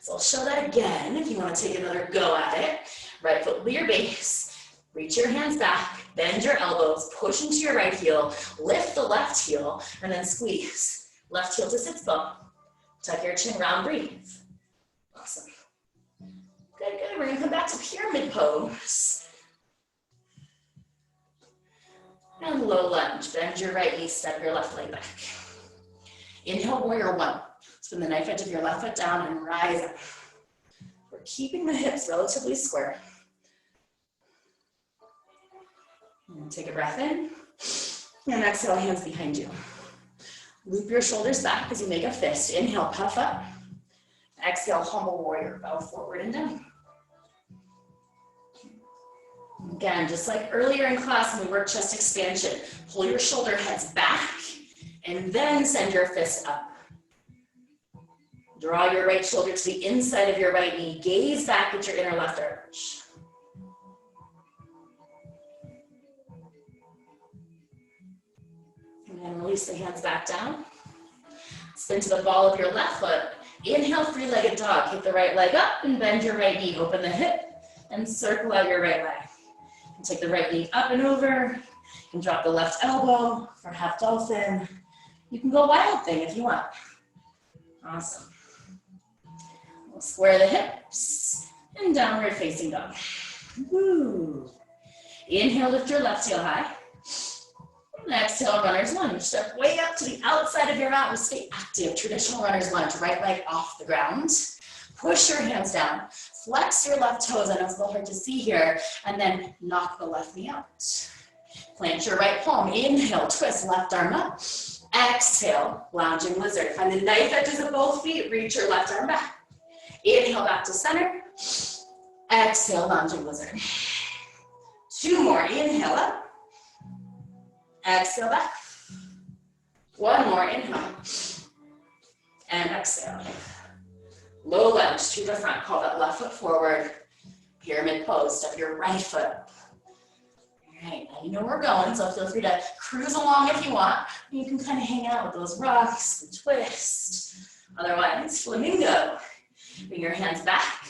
So I'll show that again if you wanna take another go at it. Right foot will be your base. Reach your hands back, bend your elbows, push into your right heel, lift the left heel, and then squeeze. Left heel to sits bone. Tuck your chin, round, breathe. Awesome. Good, good. We're gonna come back to pyramid pose. And low lunge. Bend your right knee, step your left leg back. Inhale, warrior 1. Spin the knife edge of your left foot down and rise up. We're keeping the hips relatively square. And take a breath in, and exhale, hands behind you. Loop your shoulders back as you make a fist. Inhale, puff up. Exhale, humble warrior, bow forward and down. Again, just like earlier in class when we worked chest expansion, pull your shoulder heads back and then send your fist up. Draw your right shoulder to the inside of your right knee. Gaze back at your inner left arch. And then release the hands back down. Spin to the ball of your left foot. Inhale, three-legged dog. Kick the right leg up and bend your right knee. Open the hip and circle out your right leg. And take the right knee up and over. You can drop the left elbow for half dolphin. You can go wild thing if you want. Awesome. We'll square the hips and downward facing dog. Woo. Inhale, lift your left heel high. And exhale, runner's lunge. Step way up to the outside of your mat and stay active. Traditional runner's lunge, right leg off the ground. Push your hands down. Flex your left toes. I know it's a little hard to see here. And then knock the left knee out. Plant your right palm. Inhale, twist, left arm up. Exhale, lounging lizard. Find the knife edges of both feet. Reach your left arm back. Inhale, back to center. Exhale, lounging lizard. Two more. Inhale up. Exhale back. One more. Inhale. And exhale. Low lunge to the front. Call that left foot forward. Pyramid pose. Step your right foot up. All right, now you know where we're going, so feel free to cruise along if you want. You can kind of hang out with those rocks and twist. Otherwise, flamingo. Bring your hands back.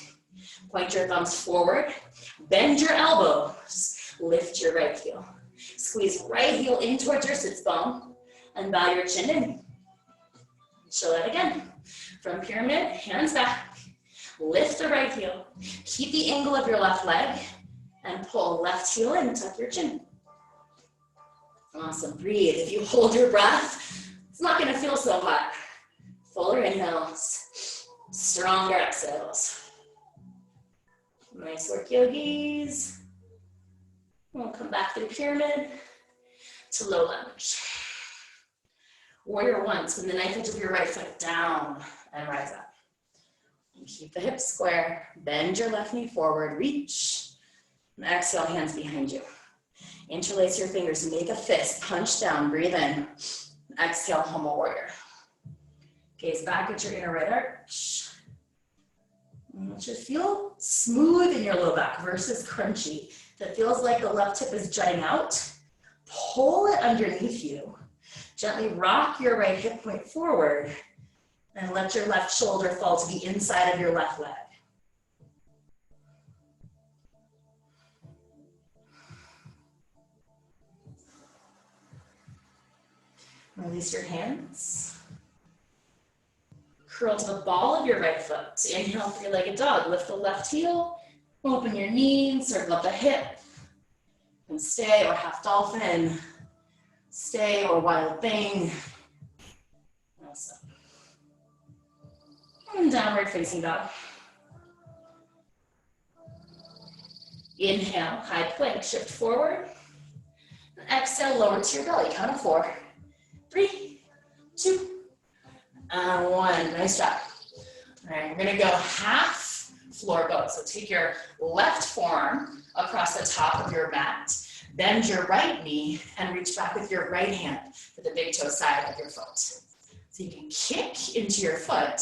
Point your thumbs forward. Bend your elbows. Lift your right heel. Squeeze right heel in towards your sits bone and bow your chin in. Show that again. From pyramid, hands back. Lift the right heel. Keep the angle of your left leg and pull left heel in, tuck your chin. Awesome, breathe. If you hold your breath, it's not gonna feel so hot. Fuller inhales, stronger exhales. Nice work, yogis. We'll come back through pyramid to low lunge. Warrior one, spin the knife edge of your right foot down and rise up. And keep the hips square, bend your left knee forward, reach, and exhale, hands behind you. Interlace your fingers, make a fist, punch down, breathe in. Exhale, humble warrior. Gaze back at your inner right arch. And it should feel smooth in your low back versus crunchy. If it feels like the left hip is jutting out, pull it underneath you. Gently rock your right hip point forward and let your left shoulder fall to the inside of your left leg. Release your hands. Curl to the ball of your right foot. Inhale, three-legged dog. Lift the left heel. Open your knees, circle up the hip. And stay or half dolphin. Stay or wild thing. Awesome. And downward facing dog. Inhale, high plank, shift forward. And exhale, lower to your belly. Count of 4. 3, 2, and 1. Nice job. All right, we're gonna go half floor boat. So take your left forearm across the top of your mat, bend your right knee, and reach back with your right hand for the big toe side of your foot. So you can kick into your foot,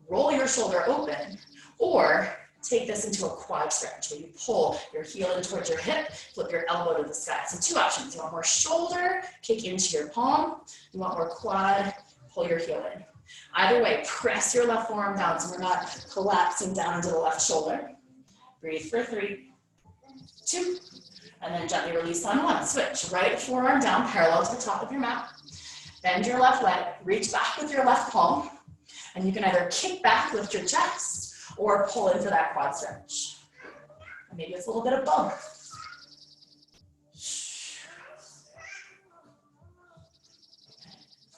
roll your shoulder open, or take this into a quad stretch where you pull your heel in towards your hip, flip your elbow to the sky. So 2 options. You want more shoulder, kick into your palm. You want more quad, pull your heel in. Either way, press your left forearm down so we're not collapsing down into the left shoulder. Breathe for 3, 2, and then gently release on 1. Switch, right forearm down, parallel to the top of your mat. Bend your left leg, reach back with your left palm, and you can either kick back, lift your chest, or pull into that quad stretch. Maybe it's a little bit of both.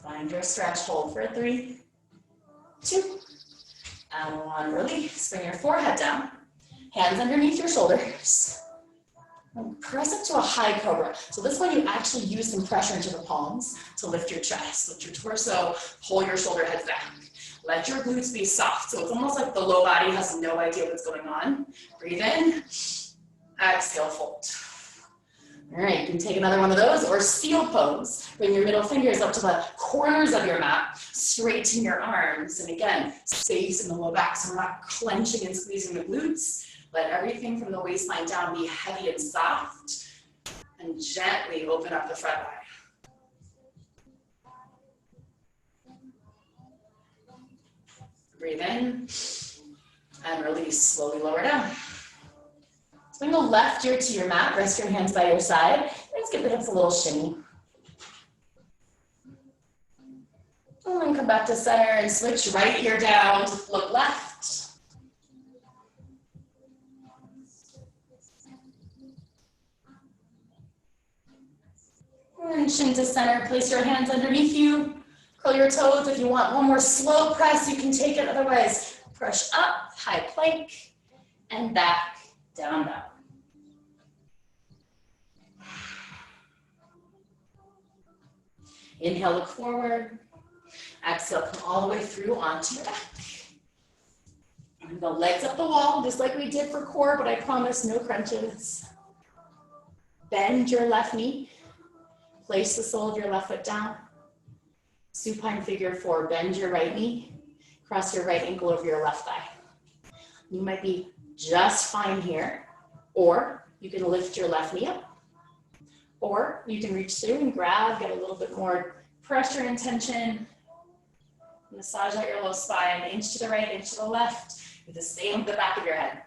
Find your stretch, hold for 3, 2, and 1. Release. Bring your forehead down, hands underneath your shoulders. And press up to a high cobra. So this one you actually use some pressure into the palms to lift your chest, lift your torso, pull your shoulder heads back. Let your glutes be soft. So it's almost like the low body has no idea what's going on. Breathe in, Exhale, fold. All right, you can take another one of those or seal pose. Bring your middle fingers up to the corners of your mat, straighten your arms. And again, space in the low back, so we're not clenching and squeezing the glutes. Let everything from the waistline down be heavy and soft. And gently open up the front eye. Breathe in and release, slowly lower down. Bring the left ear to your mat, rest your hands by your side. Let's give the hips a little shimmy. And then come back to center and switch right ear down, look left. And chin to center, place your hands underneath you. Curl your toes. If you want one more slow press, you can take it. Otherwise, push up, high plank, and back, down, down. Inhale, look forward. Exhale, come all the way through onto your back. And the legs up the wall, just like we did for core, but I promise no crunches. Bend your left knee. Place the sole of your left foot down. Supine figure 4, bend your right knee. Cross your right ankle over your left thigh. You might be just fine here, or you can lift your left knee up. Or you can reach through and grab, get a little bit more pressure and tension. Massage out your low spine, inch to the right, inch to the left. Do the same with the back of your head.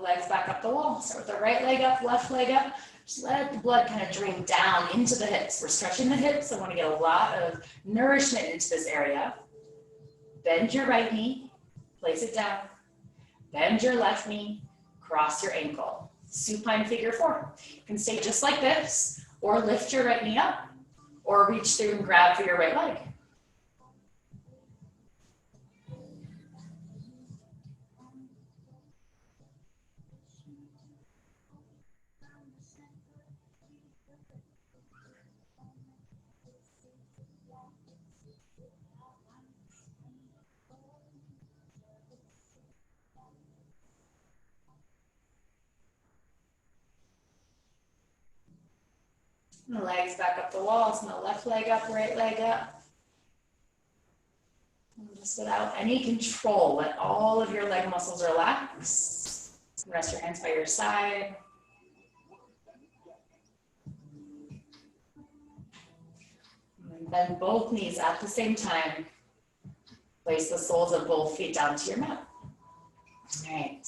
Legs back up the wall. Start with the right leg up, left leg up. Just let the blood kind of drain down into the hips. We're stretching the hips. I want to get a lot of nourishment into this area. Bend your right knee, place it down. Bend your left knee, cross your ankle. Supine figure 4. You can stay just like this, or lift your right knee up, or reach through and grab for your right leg. And the legs back up the walls, and the left leg up, right leg up. And just without any control, let all of your leg muscles relax. Rest your hands by your side. And bend both knees at the same time. Place the soles of both feet down to your mat. All right.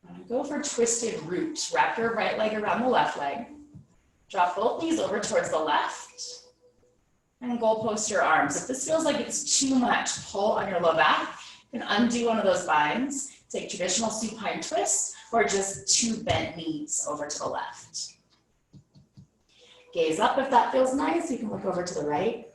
I'm gonna go for twisted root. Wrap your right leg around the left leg. Drop both knees over towards the left. And goal post your arms. If this feels like it's too much pull on your low back, you can undo one of those binds. Take traditional supine twist or just 2 bent knees over to the left. Gaze up if that feels nice. You can look over to the right.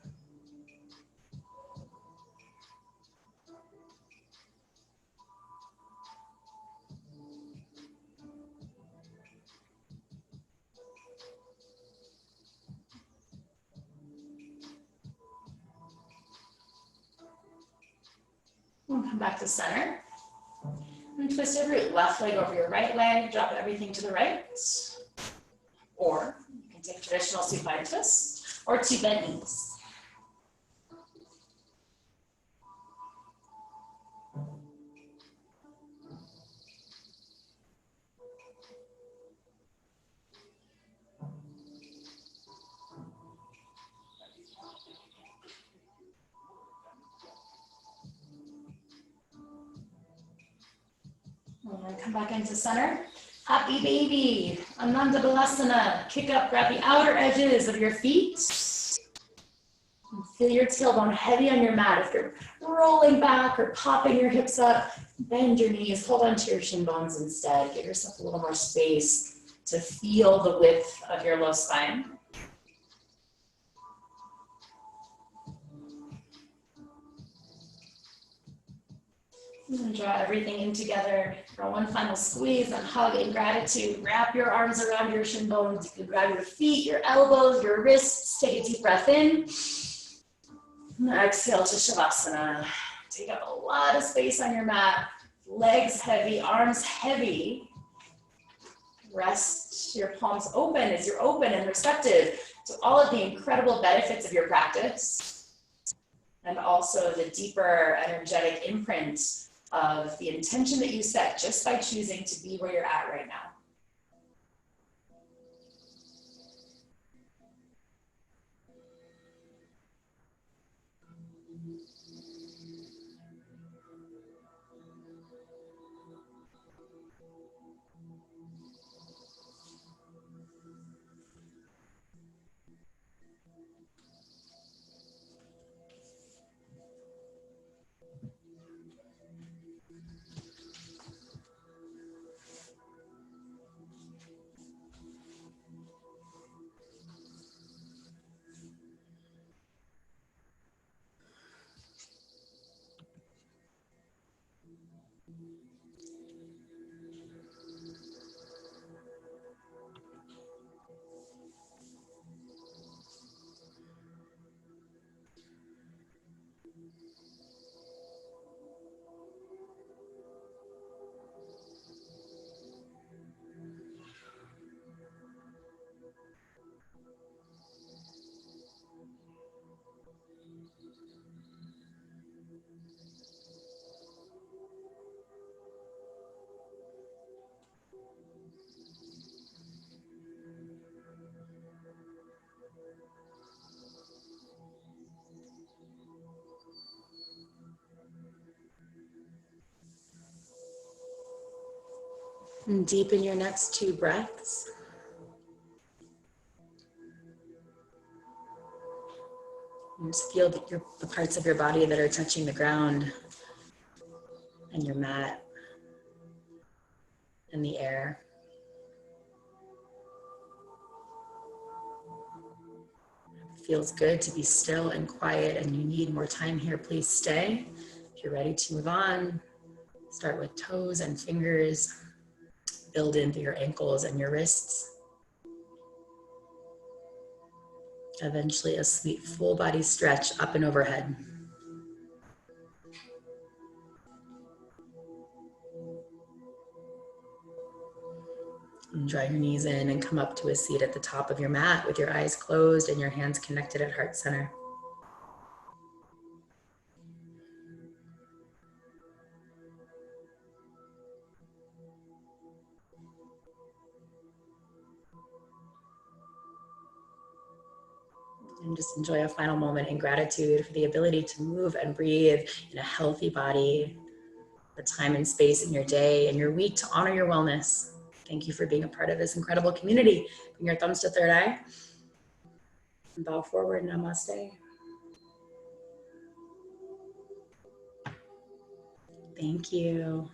And come back to center. And twisted root, left leg over your right leg, drop everything to the right. Or you can take traditional supine twist or 2 bent knees. And then come back into center. Happy baby, Ananda Balasana. Kick up, grab the outer edges of your feet. And feel your tailbone heavy on your mat. If you're rolling back or popping your hips up, bend your knees, hold onto your shin bones instead. Give yourself a little more space to feel the width of your low spine. And draw everything in together for one final squeeze and hug in gratitude. Wrap your arms around your shin bones. You can grab your feet, your elbows, your wrists. Take a deep breath in. And exhale to Shavasana. Take up a lot of space on your mat. Legs heavy, arms heavy. Rest your palms open as you're open and receptive to all of the incredible benefits of your practice, and also the deeper energetic imprint of the intention that you set just by choosing to be where you're at right now. And deepen your next 2 breaths. And just feel the parts of your body that are touching the ground and your mat and the air. It feels good to be still and quiet, and you need more time here, please stay. If you're ready to move on, start with toes and fingers. Build in through your ankles and your wrists. Eventually a sweet full body stretch up and overhead. And draw your knees in and come up to a seat at the top of your mat with your eyes closed and your hands connected at heart center. And just enjoy a final moment in gratitude for the ability to move and breathe in a healthy body, the time and space in your day and your week to honor your wellness. Thank you for being a part of this incredible community. Bring your thumbs to third eye and bow forward. Namaste. Thank you.